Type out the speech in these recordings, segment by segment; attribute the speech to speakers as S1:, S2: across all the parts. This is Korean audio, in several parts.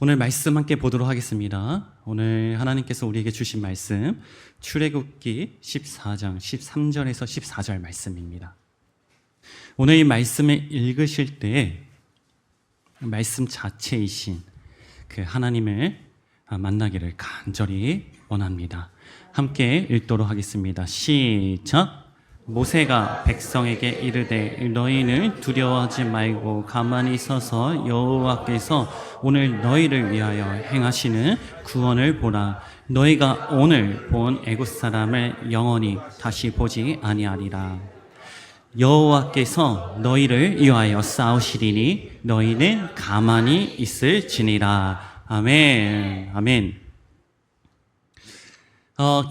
S1: 오늘 말씀 함께 보도록 하겠습니다. 오늘 하나님께서 우리에게 주신 말씀 출애굽기 14장 13절에서 14절 말씀입니다. 오늘 이 말씀을 읽으실 때 말씀 자체이신 그 하나님을 만나기를 간절히 원합니다. 함께 읽도록 하겠습니다. 시작! 모세가 백성에게 이르되 너희는 두려워하지 말고 가만히 서서 여호와께서 오늘 너희를 위하여 행하시는 구원을 보라. 너희가 오늘 본 애굽 사람을 영원히 다시 보지 아니하리라. 여호와께서 너희를 위하여 싸우시리니 너희는 가만히 있을지니라. 아멘. 아멘.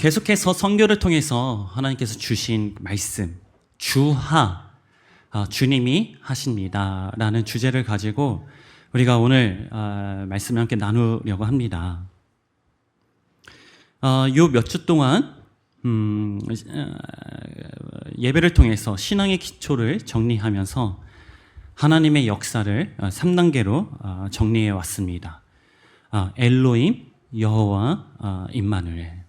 S1: 계속해서 선교를 통해서 하나님께서 주신 말씀, 주하, 주님이 하십니다 라는 주제를 가지고 우리가 오늘 말씀을 함께 나누려고 합니다. 요 몇 주 동안 예배를 통해서 신앙의 기초를 정리하면서 하나님의 역사를 3단계로 정리해 왔습니다. 엘로힘, 여호와, 임마누엘.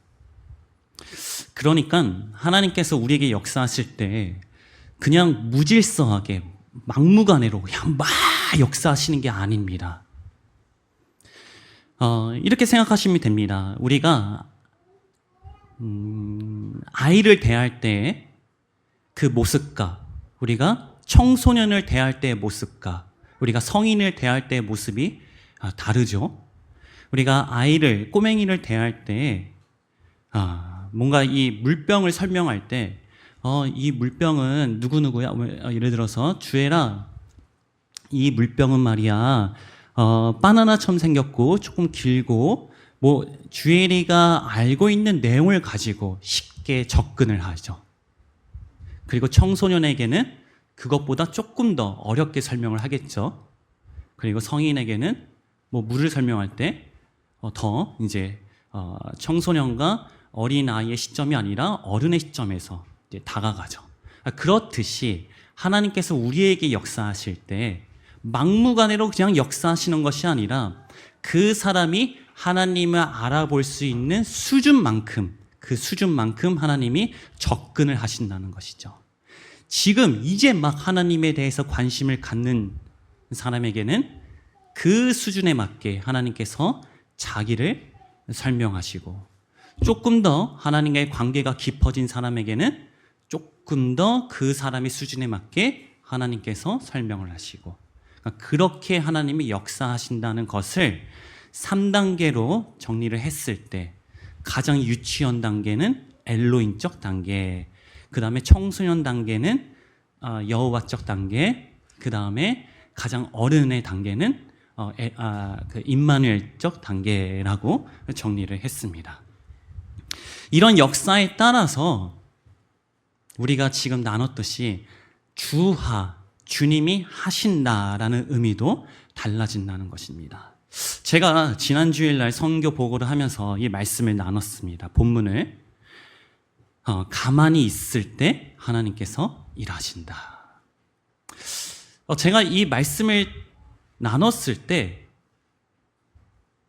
S1: 그러니까 하나님께서 우리에게 역사하실 때 그냥 무질서하게 막무가내로 그냥 막 역사하시는 게 아닙니다. 이렇게 생각하시면 됩니다. 우리가 아이를 대할 때 그 모습과 우리가 청소년을 대할 때의 모습과 우리가 성인을 대할 때의 모습이 다르죠. 우리가 아이를, 꼬맹이를 대할 때 뭔가 이 물병을 설명할 때 이 물병은 누구누구야? 예를 들어서 주애라, 이 물병은 말이야 바나나처럼 생겼고 조금 길고 뭐 주애리가 알고 있는 내용을 가지고 쉽게 접근을 하죠. 그리고 청소년에게는 그것보다 조금 더 어렵게 설명을 하겠죠. 그리고 성인에게는 뭐 물을 설명할 때 더 이제 청소년과 어린 아이의 시점이 아니라 어른의 시점에서 이제 다가가죠. 그렇듯이 하나님께서 우리에게 역사하실 때 막무가내로 그냥 역사하시는 것이 아니라 그 사람이 하나님을 알아볼 수 있는 수준만큼, 그 수준만큼 하나님이 접근을 하신다는 것이죠. 지금 이제 막 하나님에 대해서 관심을 갖는 사람에게는 그 수준에 맞게 하나님께서 자기를 설명하시고, 조금 더 하나님과의 관계가 깊어진 사람에게는 조금 더 그 사람의 수준에 맞게 하나님께서 설명을 하시고, 그러니까 그렇게 하나님이 역사하신다는 것을 3단계로 정리를 했을 때 가장 유치원 단계는 엘로힘적 단계, 그 다음에 청소년 단계는 여호와적 단계, 그 다음에 가장 어른의 단계는 그 임마누엘적 단계라고 정리를 했습니다. 이런 역사에 따라서 우리가 지금 나눴듯이 주하, 주님이 하신다라는 의미도 달라진다는 것입니다. 제가 지난 주일날 선교 보고를 하면서 이 말씀을 나눴습니다. 본문을 가만히 있을 때 하나님께서 일하신다. 제가 이 말씀을 나눴을 때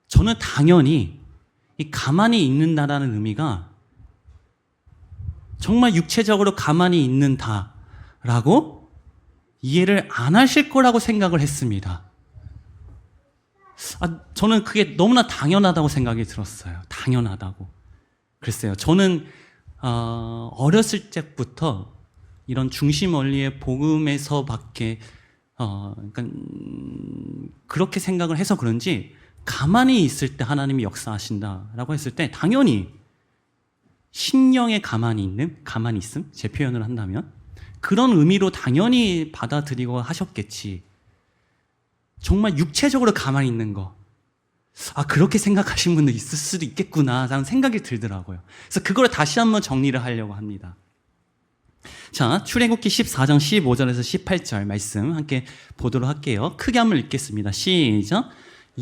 S1: 저는 당연히 이 가만히 있는다라는 의미가 정말 육체적으로 가만히 있는다라고 이해를 안 하실 거라고 생각을 했습니다. 저는 그게 너무나 당연하다고 생각이 들었어요. 당연하다고. 글쎄요. 저는 어렸을 적부터 이런 중심 원리의 복음에서밖에 그러니까 그렇게 생각을 해서 그런지 가만히 있을 때 하나님이 역사하신다라고 했을 때 당연히 심령에 가만히 있음, 제 표현을 한다면 그런 의미로 당연히 받아들이고 하셨겠지. 정말 육체적으로 가만히 있는 거, 그렇게 생각하시는 분도 있을 수도 있겠구나 라는 생각이 들더라고요. 그래서 그걸 다시 한번 정리를 하려고 합니다. 자, 출애굽기 14장 15절에서 18절 말씀 함께 보도록 할게요. 크게 한번 읽겠습니다. 시작!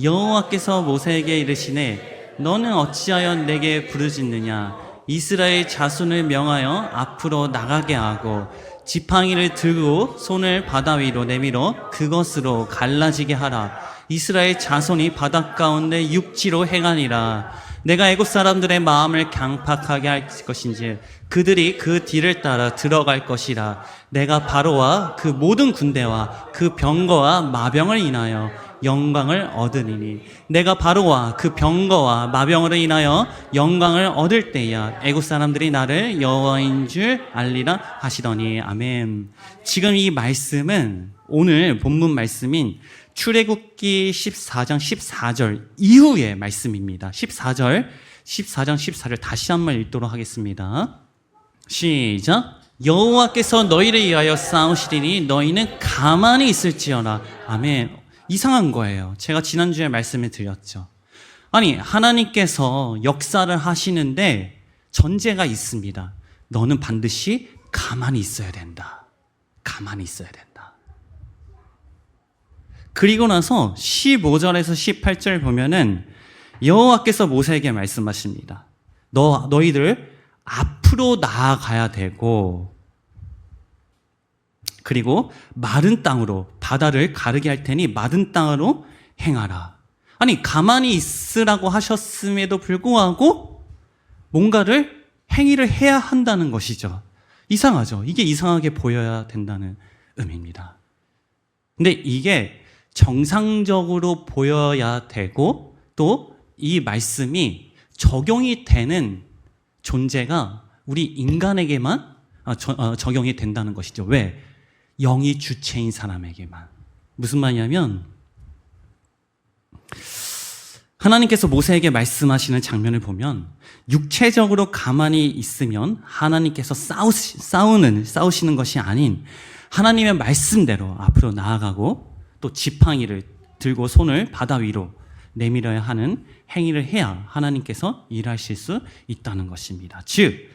S1: 여호와께서 모세에게 이르시되 너는 어찌하여 내게 부르짖느냐? 이스라엘 자손을 명하여 앞으로 나가게 하고 지팡이를 들고 손을 바다 위로 내밀어 그것으로 갈라지게 하라. 이스라엘 자손이 바닷 가운데 육지로 행하니라. 내가 애굽 사람들의 마음을 강팍하게 할 것인지 그들이 그 뒤를 따라 들어갈 것이라. 내가 바로와 그 모든 군대와 그 병거와 마병을 인하여 영광을 얻으리니 내가 바로와 그 병거와 마병으로 인하여 영광을 얻을 때야 애굽 사람들이 나를 여호와인 줄 알리라 하시더니. 아멘. 지금 이 말씀은 오늘 본문 말씀인 출애굽기 14장 14절 이후의 말씀입니다. 14장 14절 다시 한번 읽도록 하겠습니다. 시작. 여호와께서 너희를 위하여 싸우시리니 너희는 가만히 있을지어라. 아멘. 이상한 거예요. 제가 지난주에 말씀을 드렸죠. 아니, 하나님께서 역사를 하시는데 전제가 있습니다. 너는 반드시 가만히 있어야 된다. 가만히 있어야 된다. 그리고 나서 15절에서 18절 보면은 여호와께서 모세에게 말씀하십니다. 너희들 앞으로 나아가야 되고, 그리고 마른 땅으로 바다를 가르게 할 테니 마른 땅으로 행하라. 아니, 가만히 있으라고 하셨음에도 불구하고 뭔가를 행위를 해야 한다는 것이죠. 이상하죠. 이게 이상하게 보여야 된다는 의미입니다. 근데 이게 정상적으로 보여야 되고 또 이 말씀이 적용이 되는 존재가 우리 인간에게만 적용이 된다는 것이죠. 왜? 영이 주체인 사람에게만. 무슨 말이냐면 하나님께서 모세에게 말씀하시는 장면을 보면 육체적으로 가만히 있으면 하나님께서 싸우시는 것이 아닌 하나님의 말씀대로 앞으로 나아가고 또 지팡이를 들고 손을 바다 위로 내밀어야 하는 행위를 해야 하나님께서 일하실 수 있다는 것입니다. 즉,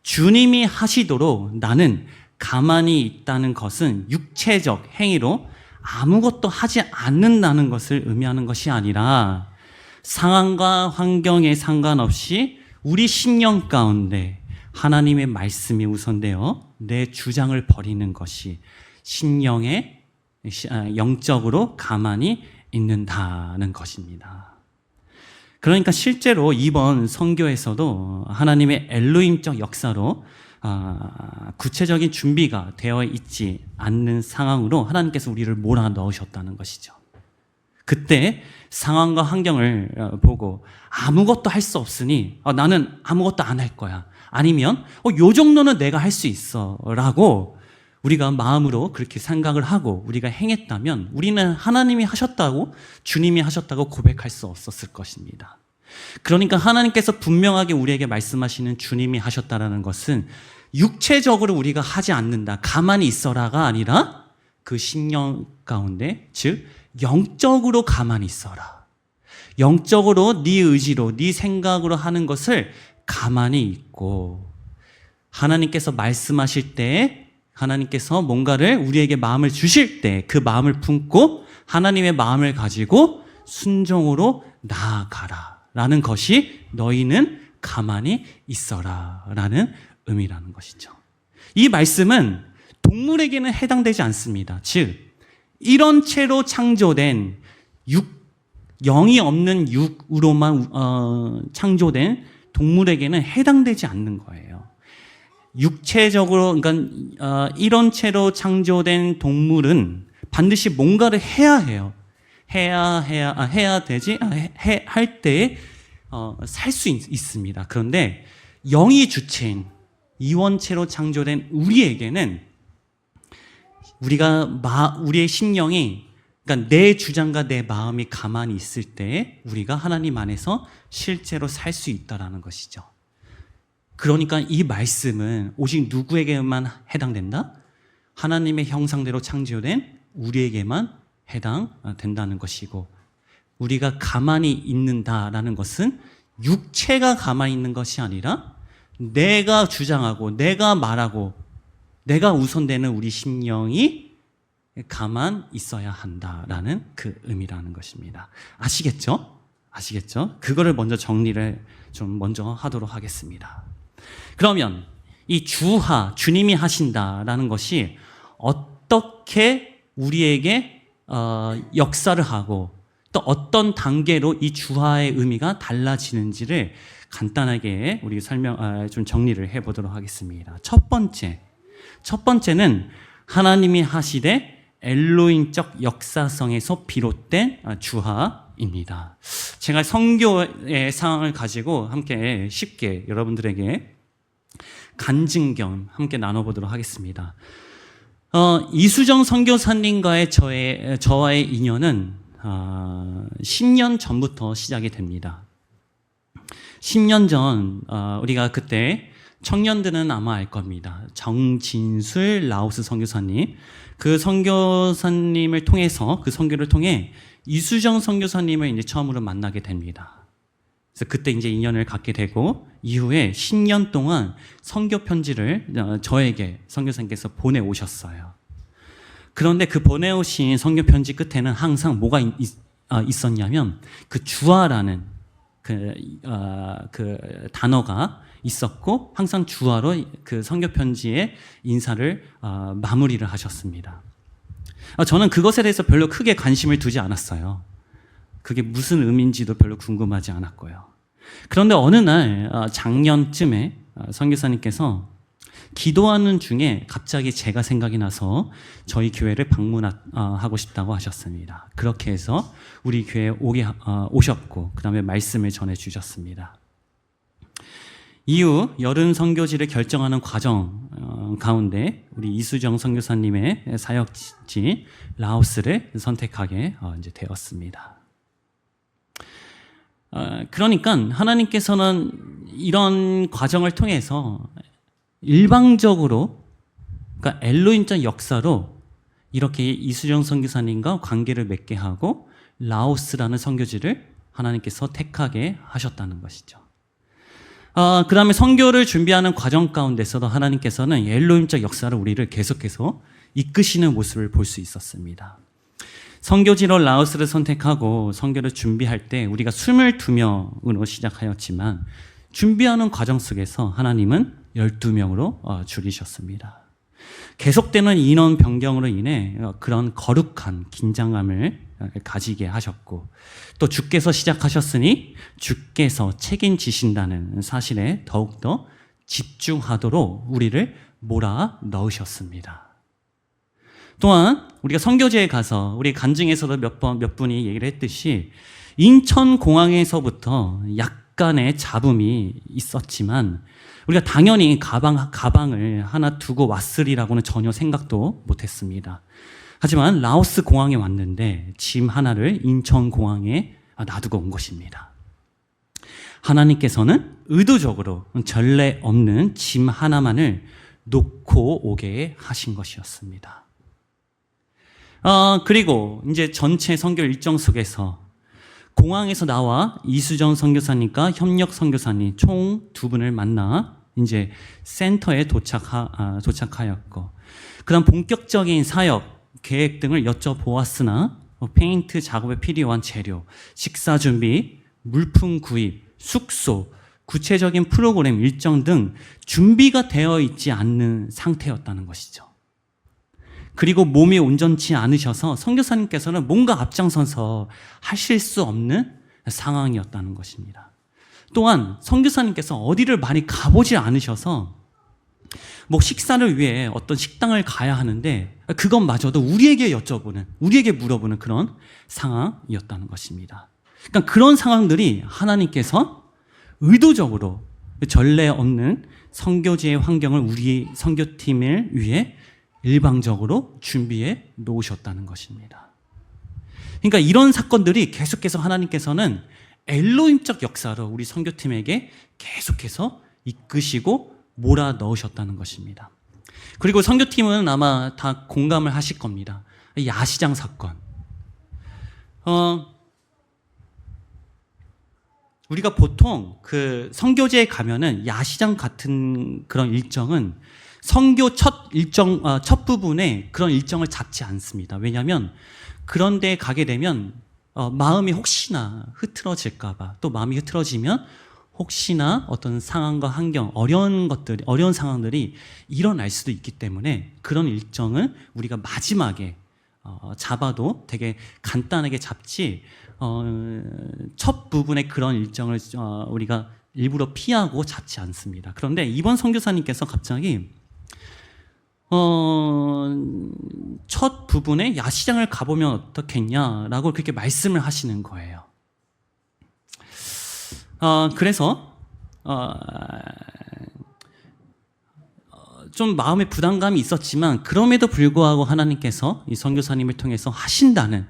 S1: 주님이 하시도록 나는 가만히 있다는 것은 육체적 행위로 아무것도 하지 않는다는 것을 의미하는 것이 아니라 상황과 환경에 상관없이 우리 심령 가운데 하나님의 말씀이 우선되어 내 주장을 버리는 것이 심령에 영적으로 가만히 있는다는 것입니다. 그러니까 실제로 이번 선교에서도 하나님의 엘로힘적 역사로 구체적인 준비가 되어 있지 않는 상황으로 하나님께서 우리를 몰아 넣으셨다는 것이죠. 그때 상황과 환경을 보고 아무것도 할 수 없으니 나는 아무것도 안 할 거야. 아니면 요 정도는 내가 할 수 있어 라고 우리가 마음으로 그렇게 생각을 하고 우리가 행했다면 우리는 하나님이 하셨다고, 주님이 하셨다고 고백할 수 없었을 것입니다. 그러니까 하나님께서 분명하게 우리에게 말씀하시는 주님이 하셨다라는 것은 육체적으로 우리가 하지 않는다, 가만히 있어라가 아니라 그 심령 가운데, 즉 영적으로 가만히 있어라. 영적으로 네 의지로, 네 생각으로 하는 것을 가만히 있고, 하나님께서 말씀하실 때, 하나님께서 뭔가를 우리에게 마음을 주실 때 그 마음을 품고 하나님의 마음을 가지고 순종으로 나아가라 라는 것이 너희는 가만히 있어라 라는 의미라는 것이죠. 이 말씀은 동물에게는 해당되지 않습니다. 즉 이런 채로 창조된 영이 없는 육으로만 창조된 동물에게는 해당되지 않는 거예요. 육체적으로, 그러니까 이런 채로 창조된 동물은 반드시 뭔가를 해야 해요. 할 때 살 수 있습니다. 그런데 영이 주체인 이원체로 창조된 우리에게는 우리의 심령이, 그러니까 내 주장과 내 마음이 가만히 있을 때 우리가 하나님 안에서 실제로 살 수 있다라는 것이죠. 그러니까 이 말씀은 오직 누구에게만 해당된다? 하나님의 형상대로 창조된 우리에게만 해당된다는 것이고, 우리가 가만히 있는다라는 것은 육체가 가만히 있는 것이 아니라 내가 주장하고 내가 말하고 내가 우선되는 우리 심령이 가만 있어야 한다라는 그 의미라는 것입니다. 아시겠죠? 그거를 먼저 정리를 좀 먼저 하도록 하겠습니다. 그러면 이 주님이 하신다라는 것이 어떻게 우리에게 역사를 하고 또 어떤 단계로 이 주화의 의미가 달라지는지를 간단하게 우리 좀 정리를 해보도록 하겠습니다. 첫 번째는 하나님이 하시되 엘로힘적 역사성에서 비롯된 주화입니다. 제가 선교의 상황을 가지고 함께 쉽게 여러분들에게 간증경 함께 나눠보도록 하겠습니다. 이수정 선교사님과의 저와의 인연은 10년 전부터 시작이 됩니다. 10년 전 우리가 그때 청년들은 아마 알 겁니다. 정진술 라오스 선교사님, 그 선교사님을 통해서 그 선교를 통해 이수정 선교사님을 이제 처음으로 만나게 됩니다. 그래서 그때 이제 인연을 갖게 되고 이후에 10년 동안 선교 편지를 저에게 선교사님께서 보내오셨어요. 그런데 그 보내오신 선교 편지 끝에는 항상 뭐가 있었냐면 그 주화라는 그 단어가 있었고 항상 주화로 그 선교 편지의 인사를 마무리를 하셨습니다. 저는 그것에 대해서 별로 크게 관심을 두지 않았어요. 그게 무슨 의미인지도 별로 궁금하지 않았고요. 그런데 어느 날 작년쯤에 선교사님께서 기도하는 중에 갑자기 제가 생각이 나서 저희 교회를 방문하고 싶다고 하셨습니다. 그렇게 해서 우리 교회에 오셨고 그 다음에 말씀을 전해주셨습니다. 이후 여름 선교지를 결정하는 과정 가운데 우리 이수정 선교사님의 사역지 라오스를 선택하게 이제 되었습니다. 그러니까 하나님께서는 이런 과정을 통해서 일방적으로, 그러니까 엘로힘적 역사로 이렇게 이수정 선교사님과 관계를 맺게 하고 라오스라는 선교지를 하나님께서 택하게 하셨다는 것이죠. 그 다음에 선교를 준비하는 과정 가운데서도 하나님께서는 엘로힘적 역사를 우리를 계속해서 이끄시는 모습을 볼 수 있었습니다. 선교지로 라오스를 선택하고 선교를 준비할 때 우리가 22명으로 시작하였지만 준비하는 과정 속에서 하나님은 12명으로 줄이셨습니다. 계속되는 인원 변경으로 인해 그런 거룩한 긴장감을 가지게 하셨고 또 주께서 시작하셨으니 주께서 책임지신다는 사실에 더욱더 집중하도록 우리를 몰아 넣으셨습니다. 또한 우리가 선교지에 가서 우리 간증에서도 몇 분이 얘기를 했듯이 인천공항에서부터 약간의 잡음이 있었지만 우리가 당연히 가방을 하나 두고 왔으리라고는 전혀 생각도 못했습니다. 하지만 라오스 공항에 왔는데 짐 하나를 인천공항에 놔두고 온 것입니다. 하나님께서는 의도적으로 전례 없는 짐 하나만을 놓고 오게 하신 것이었습니다. 그리고 이제 전체 선교 일정 속에서 공항에서 나와 이수정 선교사님과 협력 선교사님 총 2분을 만나 이제 센터에 도착하였고 그다음 본격적인 사역 계획 등을 여쭤보았으나 페인트 작업에 필요한 재료, 식사 준비, 물품 구입, 숙소, 구체적인 프로그램 일정 등 준비가 되어 있지 않는 상태였다는 것이죠. 그리고 몸이 온전치 않으셔서 선교사님께서는 뭔가 앞장서서 하실 수 없는 상황이었다는 것입니다. 또한 선교사님께서 어디를 많이 가보지 않으셔서 뭐 식사를 위해 어떤 식당을 가야 하는데 그것마저도 우리에게 물어보는 그런 상황이었다는 것입니다. 그러니까 그런 상황들이 하나님께서 의도적으로 전례 없는 선교지의 환경을 우리 선교팀을 위해 일방적으로 준비해 놓으셨다는 것입니다. 그러니까 이런 사건들이 계속해서 하나님께서는 엘로힘적 역사로 우리 선교팀에게 계속해서 이끄시고 몰아 넣으셨다는 것입니다. 그리고 선교팀은 아마 다 공감을 하실 겁니다. 야시장 사건. 우리가 보통 그 선교지에 가면은 야시장 같은 그런 일정은 선교 첫 부분에 그런 일정을 잡지 않습니다. 왜냐하면 그런 데 가게 되면 마음이 혹시나 흐트러질까봐, 또 마음이 흐트러지면 혹시나 어떤 상황과 환경, 어려운 상황들이 일어날 수도 있기 때문에 그런 일정은 우리가 마지막에 잡아도 되게 간단하게 잡지 첫 부분의 그런 일정을 우리가 일부러 피하고 잡지 않습니다. 그런데 이번 선교사님께서 갑자기 첫 부분에 야시장을 가보면 어떻겠냐라고 그렇게 말씀을 하시는 거예요. 그래서 좀 마음에 부담감이 있었지만 그럼에도 불구하고 하나님께서 이 선교사님을 통해서 하신다는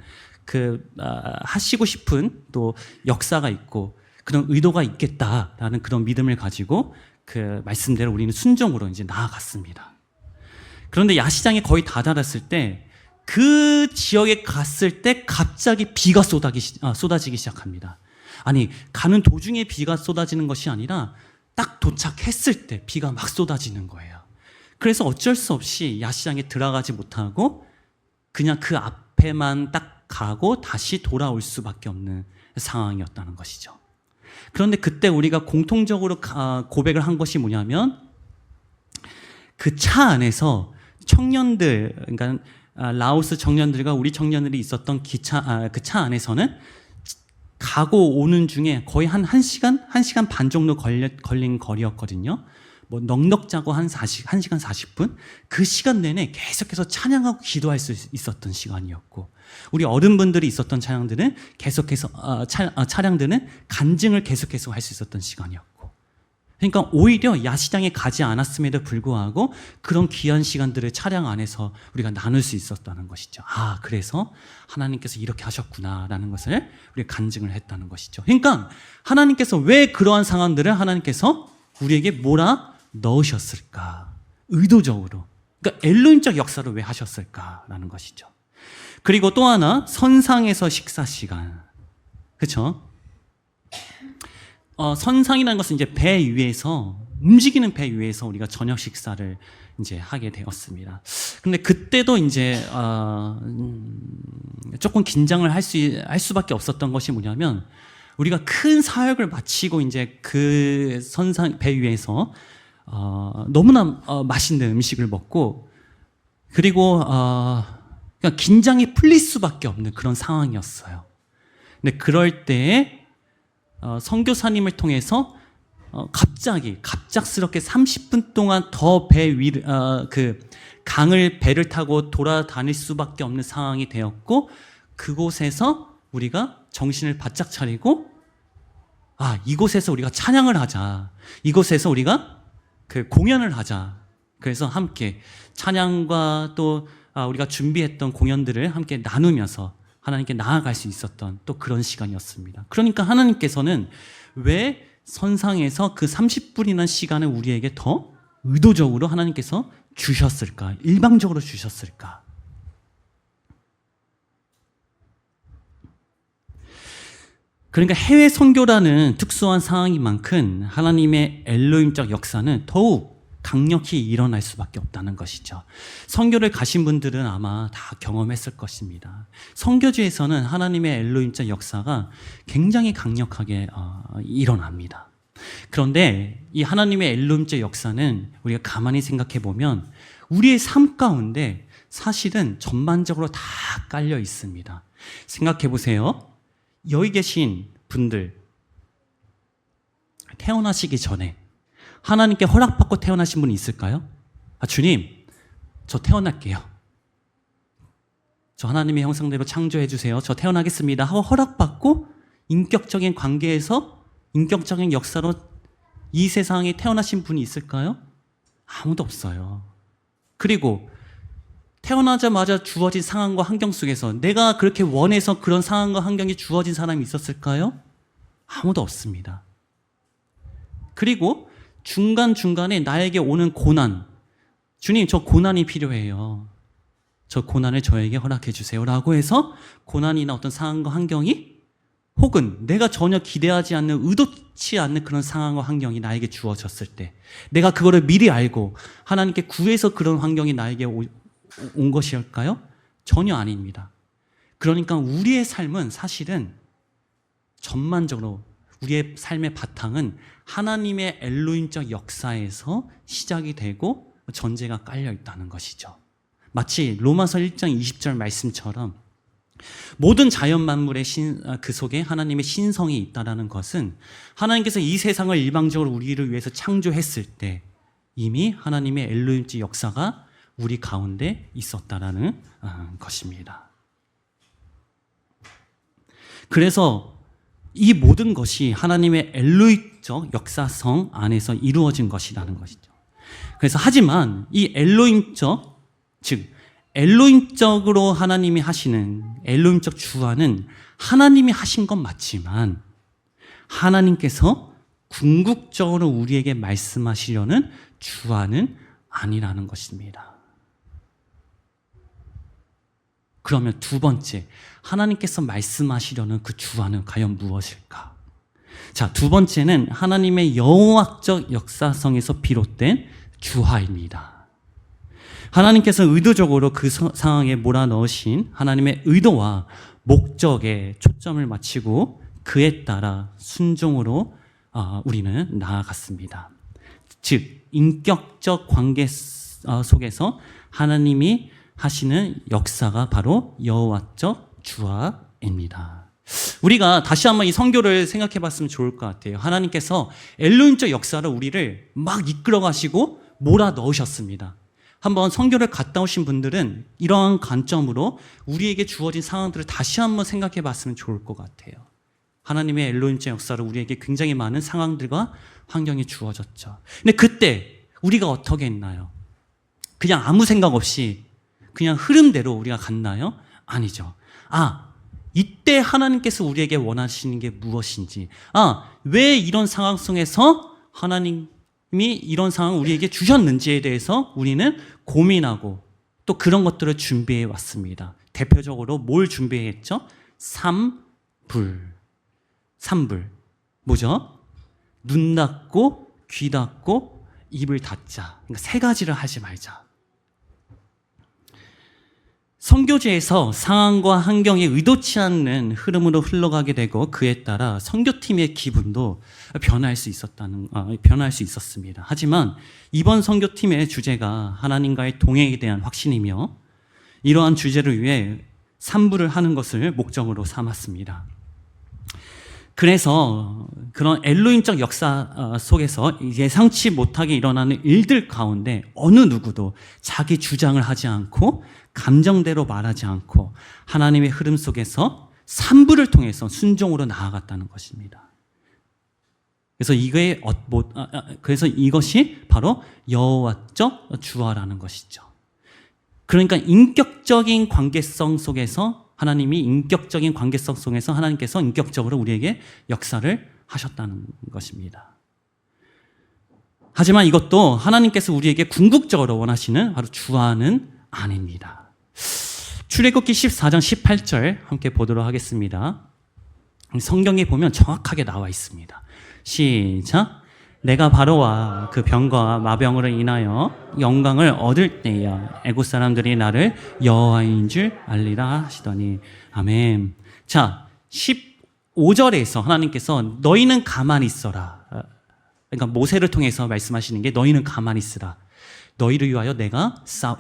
S1: 하시고 싶은 또 역사가 있고 그런 의도가 있겠다라는 그런 믿음을 가지고 그 말씀대로 우리는 순종으로 이제 나아갔습니다. 그런데 야시장에 거의 다 달았을 때 그 지역에 갔을 때 갑자기 비가 쏟아지기 시작합니다. 아니, 가는 도중에 비가 쏟아지는 것이 아니라 딱 도착했을 때 비가 막 쏟아지는 거예요. 그래서 어쩔 수 없이 야시장에 들어가지 못하고 그냥 그 앞에만 딱 가고 다시 돌아올 수밖에 없는 상황이었다는 것이죠. 그런데 그때 우리가 공통적으로 고백을 한 것이 뭐냐면 그 차 안에서 청년들, 그러니까 라오스 청년들과 우리 청년들이 있었던 그 차 안에서는 가고 오는 중에 거의 한 1시간 반 정도 걸린 거리였거든요. 뭐 넉넉 자고 한 1시간 40분? 그 시간 내내 계속해서 찬양하고 기도할 수 있었던 시간이었고, 우리 어른분들이 있었던 차량들은 계속해서 차량들은 간증을 계속해서 할 수 있었던 시간이었고, 그러니까 오히려 야시장에 가지 않았음에도 불구하고 그런 귀한 시간들을 차량 안에서 우리가 나눌 수 있었다는 것이죠. 그래서 하나님께서 이렇게 하셨구나라는 것을 우리가 간증을 했다는 것이죠. 그러니까 하나님께서 왜 그러한 상황들을 하나님께서 우리에게 몰아 넣으셨을까? 의도적으로. 그러니까 엘로힘적 역사를 왜 하셨을까라는 것이죠. 그리고 또 하나, 선상에서 식사 시간. 그렇죠? 선상이라는 것은 이제 배 위에서, 움직이는 배 위에서 우리가 저녁 식사를 이제 하게 되었습니다. 근데 그때도 이제 조금 긴장을 할 수밖에 없었던 것이 뭐냐면, 우리가 큰 사역을 마치고 이제 그 선상 배 위에서 너무나 맛있는 음식을 먹고, 그리고 그러니까 긴장이 풀릴 수밖에 없는 그런 상황이었어요. 근데 그럴 때에 선교사님을 통해서 갑작스럽게 30분 동안 더 배 위를 그 강을 배를 타고 돌아다닐 수밖에 없는 상황이 되었고, 그곳에서 우리가 정신을 바짝 차리고, 이곳에서 우리가 찬양을 하자, 이곳에서 우리가 그 공연을 하자. 그래서 함께 찬양과 또 우리가 준비했던 공연들을 함께 나누면서 하나님께 나아갈 수 있었던 또 그런 시간이었습니다. 그러니까 하나님께서는 왜 선상에서 그 30분이라는 시간을 우리에게 더 의도적으로 하나님께서 주셨을까? 일방적으로 주셨을까? 그러니까 해외 선교라는 특수한 상황인 만큼 하나님의 엘로힘적 역사는 더욱 강력히 일어날 수밖에 없다는 것이죠. 선교를 가신 분들은 아마 다 경험했을 것입니다. 선교지에서는 하나님의 엘로힘적 역사가 굉장히 강력하게 일어납니다. 그런데 이 하나님의 엘로힘적 역사는 우리가 가만히 생각해 보면 우리의 삶 가운데 사실은 전반적으로 다 깔려 있습니다. 생각해 보세요. 여기 계신 분들, 태어나시기 전에 하나님께 허락받고 태어나신 분이 있을까요? 주님, 저 태어날게요. 저 하나님의 형상대로 창조해 주세요. 저 태어나겠습니다 하고 허락받고 인격적인 관계에서 인격적인 역사로 이 세상에 태어나신 분이 있을까요? 아무도 없어요. 그리고 태어나자마자 주어진 상황과 환경 속에서 내가 그렇게 원해서 그런 상황과 환경이 주어진 사람이 있었을까요? 아무도 없습니다. 그리고 중간중간에 나에게 오는 고난, 주님, 저 고난이 필요해요. 저 고난을 저에게 허락해 주세요 라고 해서 고난이나 어떤 상황과 환경이, 혹은 내가 전혀 기대하지 않는, 의도치 않는 그런 상황과 환경이 나에게 주어졌을 때 내가 그거를 미리 알고 하나님께 구해서 그런 환경이 나에게 온 것일까요? 전혀 아닙니다. 그러니까 우리의 삶은 사실은 전반적으로 우리의 삶의 바탕은 하나님의 엘로힘적 역사에서 시작이 되고 전제가 깔려 있다는 것이죠. 마치 로마서 1장 20절 말씀처럼 모든 자연 만물의 그 속에 하나님의 신성이 있다라는 것은 하나님께서 이 세상을 일방적으로 우리를 위해서 창조했을 때 이미 하나님의 엘로힘적 역사가 우리 가운데 있었다라는 것입니다. 그래서 이 모든 것이 하나님의 엘로힘적 역사성 안에서 이루어진 것이라는 것이죠. 그래서 하지만 이 엘로힘적, 즉 엘로힘적으로 하나님이 하시는 엘로힘적 주화는 하나님이 하신 건 맞지만 하나님께서 궁극적으로 우리에게 말씀하시려는 주화는 아니라는 것입니다. 그러면 두 번째, 하나님께서 말씀하시려는 그 주화는 과연 무엇일까? 자, 두 번째는 하나님의 여호와적 역사성에서 비롯된 주화입니다. 하나님께서 의도적으로 그 상황에 몰아넣으신 하나님의 의도와 목적에 초점을 맞추고 그에 따라 순종으로 우리는 나아갔습니다. 즉 인격적 관계 속에서 하나님이 하시는 역사가 바로 여호와적 주화입니다. 우리가 다시 한번 이 성교를 생각해 봤으면 좋을 것 같아요. 하나님께서 엘로힘적 역사로 우리를 막 이끌어 가시고 몰아 넣으셨습니다. 한번 성교를 갔다 오신 분들은 이러한 관점으로 우리에게 주어진 상황들을 다시 한번 생각해 봤으면 좋을 것 같아요. 하나님의 엘로힘적 역사로 우리에게 굉장히 많은 상황들과 환경이 주어졌죠. 근데 그때 우리가 어떻게 했나요? 그냥 아무 생각 없이 그냥 흐름대로 우리가 갔나요? 아니죠. 이때 하나님께서 우리에게 원하시는 게 무엇인지, 왜 이런 상황 속에서 하나님이 이런 상황을 우리에게 주셨는지에 대해서 우리는 고민하고 또 그런 것들을 준비해 왔습니다. 대표적으로 뭘 준비했죠? 삼불. 뭐죠? 눈 닫고 귀 닫고 입을 닫자. 그러니까 세 가지를 하지 말자. 선교지에서 상황과 환경이 의도치 않는 흐름으로 흘러가게 되고 그에 따라 선교팀의 기분도 변할 수 있었습니다. 하지만 이번 선교팀의 주제가 하나님과의 동행에 대한 확신이며 이러한 주제를 위해 삼부를 하는 것을 목적으로 삼았습니다. 그래서 그런 엘로힘적 역사 속에서 예상치 못하게 일어나는 일들 가운데 어느 누구도 자기 주장을 하지 않고 감정대로 말하지 않고 하나님의 흐름 속에서 삼부를 통해서 순종으로 나아갔다는 것입니다. 그래서 이것이 바로 여호와적 주화라는 것이죠. 그러니까 인격적인 관계성 속에서 하나님께서 인격적으로 우리에게 역사를 하셨다는 것입니다. 하지만 이것도 하나님께서 우리에게 궁극적으로 원하시는 바로 주화는 아닙니다. 출애굽기 14장 18절 함께 보도록 하겠습니다. 성경에 보면 정확하게 나와 있습니다. 시작. 내가 바로와 그 병과 마병으로 인하여 영광을 얻을 때야 애굽 사람들이 나를 여호와인 줄 알리라 하시더니 아멘. 자, 15절에서 하나님께서 너희는 가만히 있어라. 그러니까 모세를 통해서 말씀하시는 게 너희는 가만히 있으라. 너희를 위하여 내가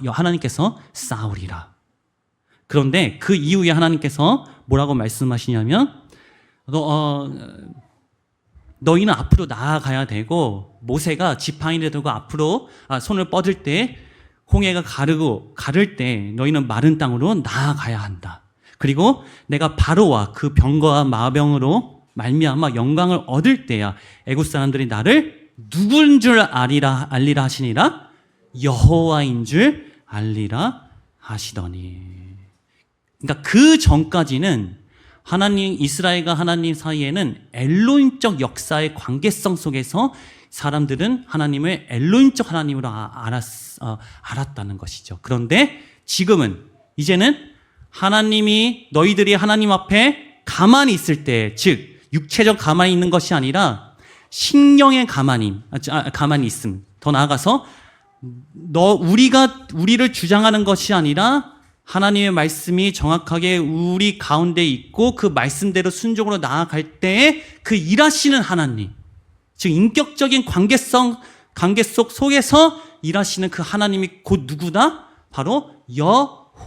S1: 하나님께서 싸우리라. 그런데 그 이후에 하나님께서 뭐라고 말씀하시냐면 너희는 앞으로 나아가야 되고 모세가 지팡이를 들고 앞으로 손을 뻗을 때 홍해가 가를 때 너희는 마른 땅으로 나아가야 한다. 그리고 내가 바로와 그 병거와 마병으로 말미암아 영광을 얻을 때야 애굽 사람들이 나를 누구인 줄 알리라 하시니라 여호와인 줄 알리라 하시더니. 그러니까 그 전까지는 이스라엘과 하나님 사이에는 엘로힘적 역사의 관계성 속에서 사람들은 하나님을 엘로힘적 하나님으로 알았다는 것이죠. 그런데 이제는 너희들이 하나님 앞에 가만히 있을 때, 즉 육체적 가만히 있는 것이 아니라 신령의 가만히 있음. 더 나아가서 우리를 주장하는 것이 아니라 하나님의 말씀이 정확하게 우리 가운데 있고 그 말씀대로 순종으로 나아갈 때에 그 일하시는 하나님, 즉 인격적인 관계 속에서 일하시는 그 하나님이 곧 누구다? 바로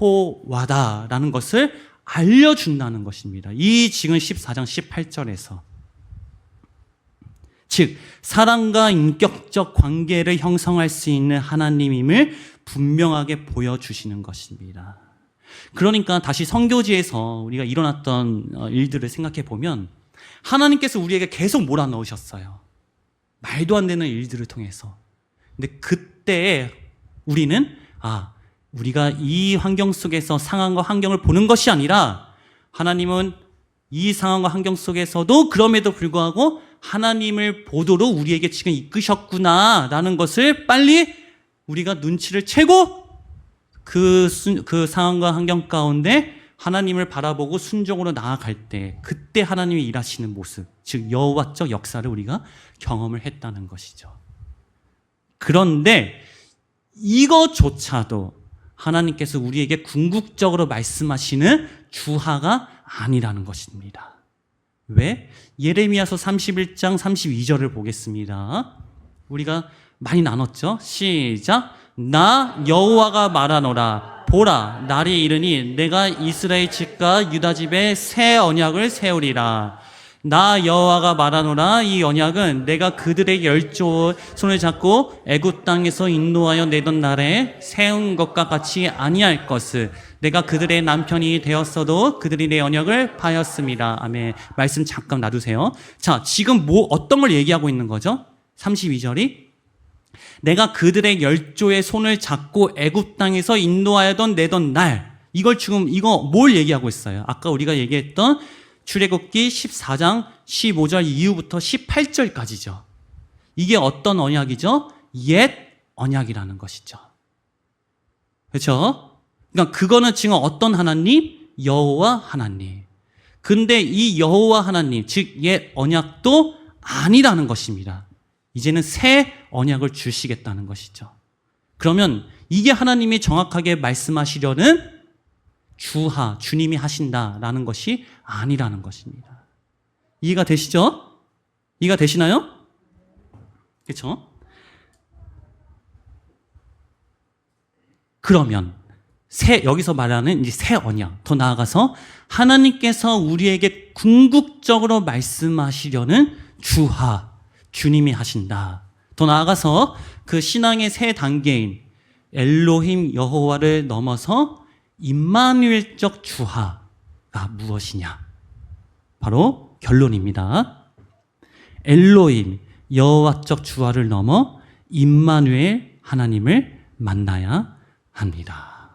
S1: 여호와다라는 것을 알려준다는 것입니다. 이 지금 14장 18절에서. 즉 사랑과 인격적 관계를 형성할 수 있는 하나님임을 분명하게 보여주시는 것입니다. 그러니까 다시 선교지에서 우리가 일어났던 일들을 생각해 보면 하나님께서 우리에게 계속 몰아넣으셨어요. 말도 안 되는 일들을 통해서. 근데 그때 우리는 우리가 이 환경 속에서 상황과 환경을 보는 것이 아니라 하나님은 이 상황과 환경 속에서도 그럼에도 불구하고 하나님을 보도록 우리에게 지금 이끄셨구나라는 것을 빨리 우리가 눈치를 채고 그 상황과 환경 가운데 하나님을 바라보고 순종으로 나아갈 때 그때 하나님이 일하시는 모습, 즉 여호와적 역사를 우리가 경험을 했다는 것이죠. 그런데 이것조차도 하나님께서 우리에게 궁극적으로 말씀하시는 주하가 아니라는 것입니다. 왜? 예레미야서 31장 32절을 보겠습니다. 우리가 많이 나눴죠? 시작. 나 여호와가 말하노라. 보라, 날이 이르니 내가 이스라엘 집과 유다 집에 새 언약을 세우리라. 나 여호와가 말하노라. 이 언약은 내가 그들의 열조 손을 잡고 애굽 땅에서 인도하여 내던 날에 세운 것과 같이 아니할 것을. 내가 그들의 남편이 되었어도 그들이 내 언약을 파였습니다. 아멘. 말씀 잠깐 놔두세요. 자, 지금 어떤 걸 얘기하고 있는 거죠? 32절이 내가 그들의 열조의 손을 잡고 애굽 땅에서 인도하여던 내던 날. 이걸 지금 뭘 얘기하고 있어요? 아까 우리가 얘기했던 출애굽기 14장 15절 이후부터 18절까지죠. 이게 어떤 언약이죠? 옛 언약이라는 것이죠. 그렇죠? 그러니까 그거는 지금 어떤 하나님? 여호와 하나님. 근데 이 여호와 하나님, 즉 옛 언약도 아니라는 것입니다. 이제는 새 언약을 주시겠다는 것이죠. 그러면 이게 하나님이 정확하게 말씀하시려는 주님이 하신다라는 것이 아니라는 것입니다. 이해가 되시죠? 이해가 되시나요? 그렇죠? 그러면 여기서 말하는 이제 새 언약, 더 나아가서 하나님께서 우리에게 궁극적으로 말씀하시려는 주님이 하신다. 더 나아가서 그 신앙의 새 단계인 엘로힘 여호와를 넘어서 임마누엘적 주하가 무엇이냐? 바로 결론입니다. 엘로힘 여호와적 주하를 넘어 임마누엘 하나님을 만나야 합니다.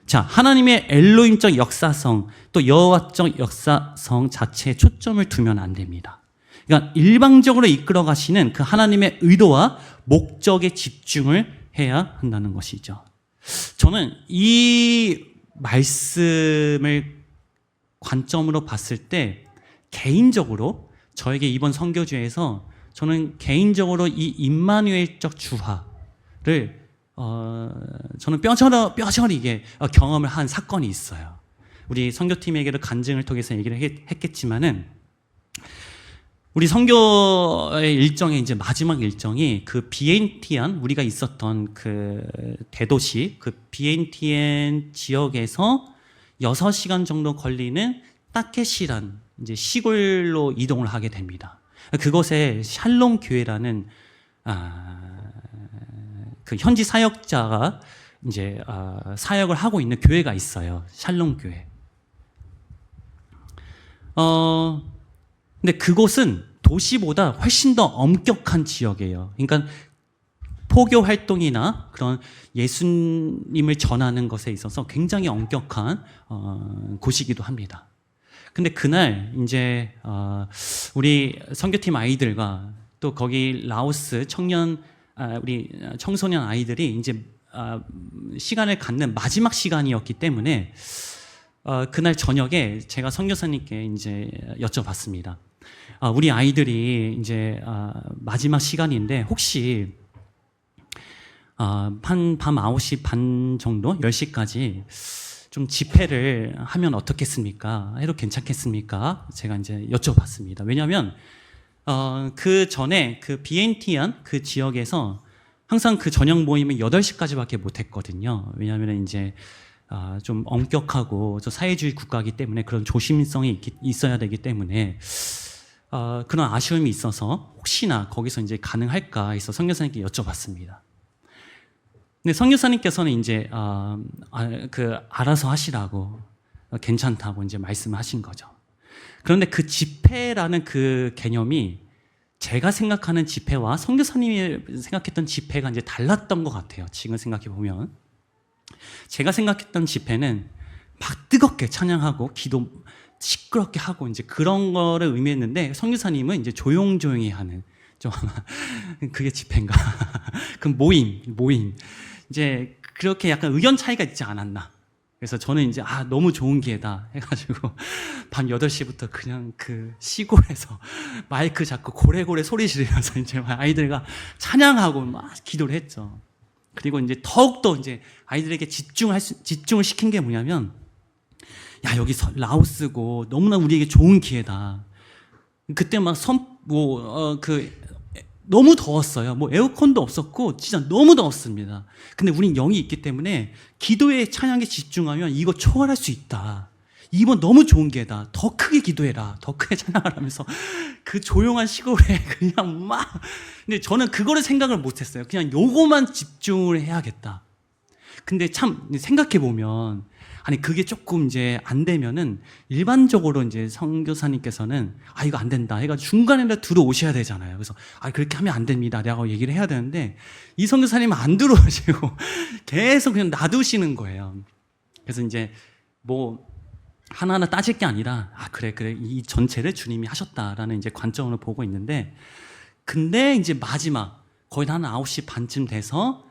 S1: 자, 하나님의 엘로힘적 역사성 또 여호와적 역사성 자체에 초점을 두면 안 됩니다. 그러니까 일방적으로 이끌어 가시는 그 하나님의 의도와 목적에 집중을 해야 한다는 것이죠. 저는 이 말씀을 관점으로 봤을 때 개인적으로 저에게 이번 선교주에서 저는 개인적으로 이 임마누엘적 주화를 저는 뼈저리 이게 경험을 한 사건이 있어요. 우리 선교팀에게도 간증을 통해서 얘기를 했겠지만은 우리 선교의 일정의 이제 마지막 일정이 그 비엔티안 우리가 있었던 그 대도시 그 비엔티안 지역에서 6시간 정도 걸리는 따케시란 이제 시골로 이동을 하게 됩니다. 그곳에 샬롬 교회라는 그 현지 사역자가 이제 사역을 하고 있는 교회가 있어요. 샬롬 교회. 근데 그곳은 도시보다 훨씬 더 엄격한 지역이에요. 그러니까 포교 활동이나 그런 예수님을 전하는 것에 있어서 굉장히 엄격한 곳이기도 합니다. 근데 그날 이제 우리 선교팀 아이들과 또 거기 라오스 우리 청소년 아이들이 이제 시간을 갖는 마지막 시간이었기 때문에 그날 저녁에 제가 선교사님께 이제 여쭤봤습니다. 우리 아이들이 이제 마지막 시간인데 혹시 밤 9시 반 정도 10시까지 좀 집회를 하면 어떻겠습니까? 해도 괜찮겠습니까? 제가 이제 여쭤봤습니다. 왜냐하면 그 전에 그 비엔티안 그 지역에서 항상 그 저녁 모임은 8시까지밖에 못 했거든요. 왜냐하면 이제 좀 엄격하고 저 사회주의 국가이기 때문에 그런 조심성이 있어야 되기 때문에 그런 아쉬움이 있어서 혹시나 거기서 이제 가능할까 해서 선교사님께 여쭤봤습니다. 근데 선교사님께서는 이제 알아서 하시라고 괜찮다고 이제 말씀하신 거죠. 그런데 그 집회라는 그 개념이 제가 생각하는 집회와 선교사님이 생각했던 집회가 이제 달랐던 것 같아요. 지금 생각해 보면 제가 생각했던 집회는 막 뜨겁게 찬양하고 기도 시끄럽게 하고 이제 그런 거를 의미했는데 선교사님은 이제 조용조용히 하는 좀 아마 그게 집회인가? 그 모임 이제 그렇게 약간 의견 차이가 있지 않았나? 그래서 저는 이제 너무 좋은 기회다 해가지고 밤 8시부터 그냥 그 시골에서 마이크 잡고 고래고래 소리 지르면서 이제 아이들과 찬양하고 막 기도를 했죠. 그리고 이제 더욱더 이제 아이들에게 집중을 시킨 게 뭐냐면, 야, 여기 라오스고 너무나 우리에게 좋은 기회다. 그때 막 너무 더웠어요. 뭐 에어컨도 없었고 진짜 너무 더웠습니다. 근데 우린 영이 있기 때문에 기도의 찬양에 집중하면 이거 초월할 수 있다. 이번 너무 좋은 기회다. 더 크게 기도해라. 더 크게 찬양하라면서 그 조용한 시골에 그냥 막. 근데 저는 그거를 생각을 못했어요. 그냥 요거만 집중을 해야겠다. 근데 참 생각해 보면 아니 그게 조금 이제 안 되면은 일반적으로 이제 선교사님께서는 이거 안 된다 해가지고 중간에 들어오셔야 되잖아요. 그래서 그렇게 하면 안 됩니다 라고 얘기를 해야 되는데 이 선교사님은 안 들어오시고 계속 그냥 놔두시는 거예요. 그래서 이제 뭐 하나하나 따질 게 아니라 그래 이 전체를 주님이 하셨다라는 이제 관점으로 보고 있는데, 근데 이제 마지막 거의 한 9시 반쯤 돼서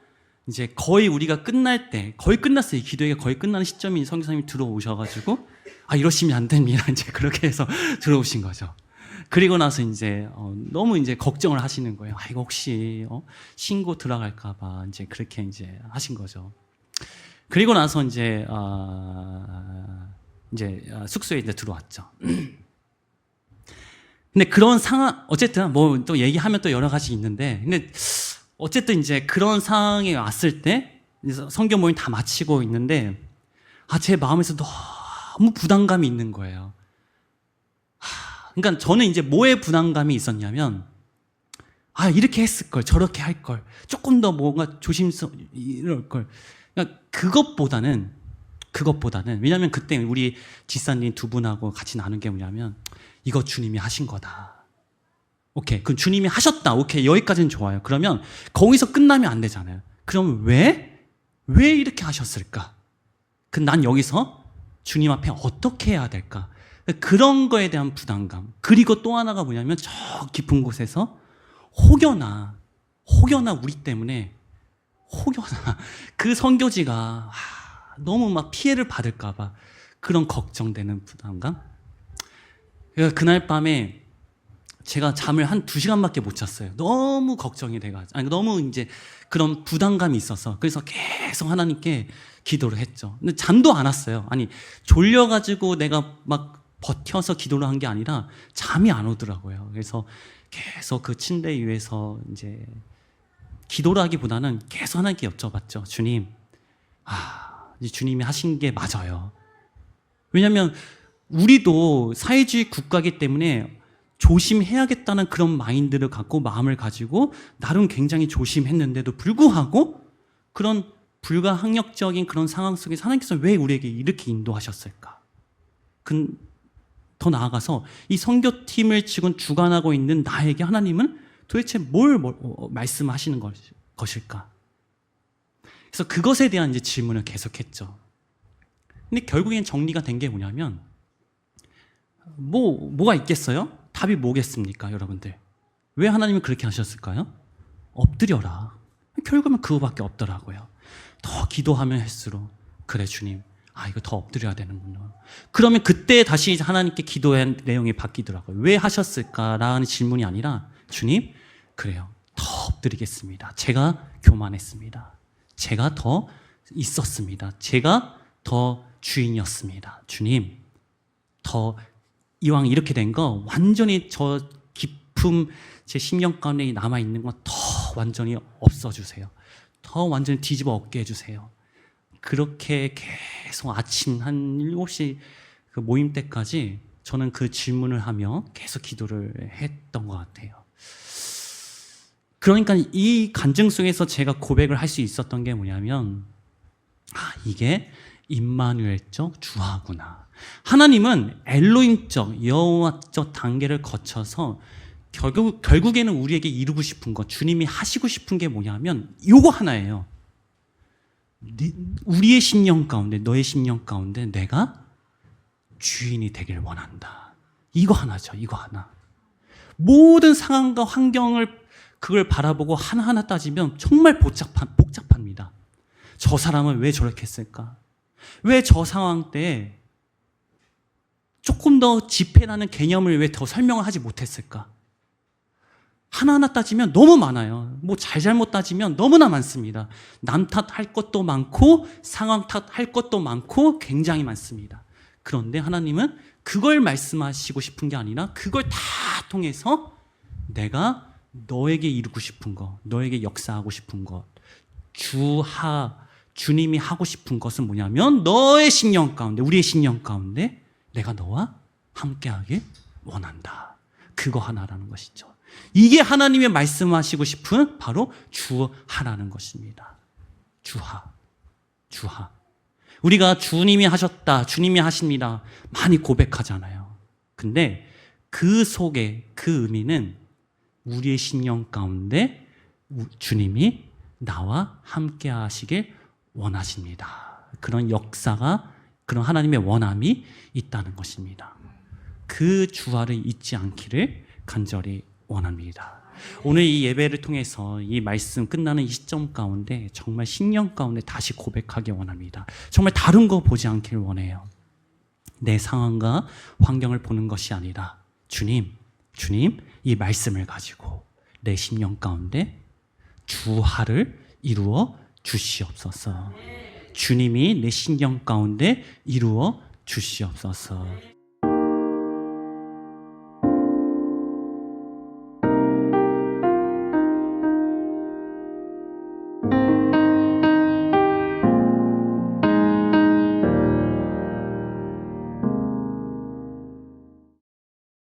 S1: 이제 거의 우리가 끝날 때, 거의 끝났어요. 이 기도회가 거의 끝나는 시점이 선교사님이 들어오셔가지고, 이러시면 안 됩니다. 이제 그렇게 해서 들어오신 거죠. 그리고 나서 이제, 너무 이제 걱정을 하시는 거예요. 이거 혹시, 신고 들어갈까봐 이제 그렇게 이제 하신 거죠. 그리고 나서 이제, 숙소에 이제 들어왔죠. 근데 그런 상황, 어쨌든 뭐 또 얘기하면 또 여러 가지 있는데, 근데 어쨌든 이제 그런 상황에 왔을 때 선교 모임 다 마치고 있는데 제 마음에서 너무 부담감이 있는 거예요. 그러니까 저는 이제 뭐에 부담감이 있었냐면 이렇게 했을 걸, 저렇게 할 걸, 조금 더 뭔가 이럴 걸. 그러니까 그것보다는 왜냐하면 그때 우리 지사님 두 분하고 같이 나눈 게 뭐냐면 이거 주님이 하신 거다. 오케이, 그럼 주님이 하셨다. 오케이, 여기까지는 좋아요. 그러면 거기서 끝나면 안 되잖아요. 그럼 왜 이렇게 하셨을까? 난 여기서 주님 앞에 어떻게 해야 될까? 그런 거에 대한 부담감. 그리고 또 하나가 뭐냐면 저 깊은 곳에서 혹여나 우리 때문에 그 선교지가 너무 막 피해를 받을까 봐 그런 걱정되는 부담감. 그러니까 그날 밤에 제가 잠을 한 2시간밖에 못 잤어요. 너무 걱정이 돼가지고, 너무 이제 그런 부담감이 있어서. 그래서 계속 하나님께 기도를 했죠. 근데 잠도 안 왔어요. 졸려가지고 내가 막 버텨서 기도를 한 게 아니라 잠이 안 오더라고요. 그래서 계속 그 침대 위에서 이제 기도를 하기보다는 계속 하나님께 여쭤봤죠. 주님, 주님이 하신 게 맞아요. 왜냐면 우리도 사회주의 국가이기 때문에 조심해야겠다는 그런 마인드를 갖고 마음을 가지고 나름 굉장히 조심했는데도 불구하고 그런 불가항력적인 그런 상황 속에서 하나님께서 왜 우리에게 이렇게 인도하셨을까? 더 나아가서 이 선교팀을 지금 주관하고 있는 나에게 하나님은 도대체 뭘 말씀하시는 것일까? 그래서 그것에 대한 이제 질문을 계속했죠. 근데 결국엔 정리가 된 게 뭐냐면 뭐가 있겠어요? 답이 뭐겠습니까, 여러분들? 왜 하나님이 그렇게 하셨을까요? 엎드려라. 결국은 그거밖에 없더라고요. 더 기도하면 할수록 그래 주님, 이거 더 엎드려야 되는군요. 그러면 그때 다시 하나님께 기도한 내용이 바뀌더라고요. 왜 하셨을까라는 질문이 아니라 주님, 그래요. 더 엎드리겠습니다. 제가 교만했습니다. 제가 더 있었습니다. 제가 더 주인이었습니다. 주님, 더 이왕 이렇게 된 거 완전히 저 깊음 제 심령 가운데 남아있는 건 더 완전히 없어주세요. 더 완전히 뒤집어 엎게 해주세요. 그렇게 계속 아침 한 7시 그 모임 때까지 저는 그 질문을 하며 계속 기도를 했던 것 같아요. 그러니까 이 간증 속에서 제가 고백을 할 수 있었던 게 뭐냐면, 이게 임마누엘적 주하구나. 하나님은 엘로힘적 여호와적 단계를 거쳐서 결국에는 우리에게 이루고 싶은 것, 주님이 하시고 싶은 게 뭐냐면 요거 하나예요. 우리의 심령 가운데, 너의 심령 가운데 내가 주인이 되길 원한다. 이거 하나죠. 이거 하나. 모든 상황과 환경을 그걸 바라보고 하나하나 따지면 정말 복잡합니다. 저 사람은 왜 저렇게 했을까? 왜 저 상황 때 조금 더 집회라는 개념을 왜 더 설명을 하지 못했을까? 하나하나 따지면 너무 많아요. 뭐 잘못 따지면 너무나 많습니다. 남 탓할 것도 많고 상황 탓할 것도 많고 굉장히 많습니다. 그런데 하나님은 그걸 말씀하시고 싶은 게 아니라 그걸 다 통해서 내가 너에게 이루고 싶은 것, 너에게 역사하고 싶은 것, 주님이 하고 싶은 것은 뭐냐면 너의 심령 가운데, 우리의 심령 가운데 내가 너와 함께하길 원한다. 그거 하나라는 것이죠. 이게 하나님의 말씀하시고 싶은 바로 주하라는 것입니다. 주하. 우리가 주님이 하셨다, 주님이 하십니다 많이 고백하잖아요. 근데 그 속에 그 의미는 우리의 심령 가운데 주님이 나와 함께 하시길 원하십니다. 그런 역사가, 그런 하나님의 원함이 있다는 것입니다. 그 주화를 잊지 않기를 간절히 원합니다. 오늘 이 예배를 통해서 이 말씀 끝나는 이 시점 가운데 정말 심령 가운데 다시 고백하기 원합니다. 정말 다른 거 보지 않기를 원해요. 내 상황과 환경을 보는 것이 아니라 주님, 이 말씀을 가지고 내 심령 가운데 주하를 이루어 주시옵소서. 주님이 내 심령 가운데 이루어 주시옵소서.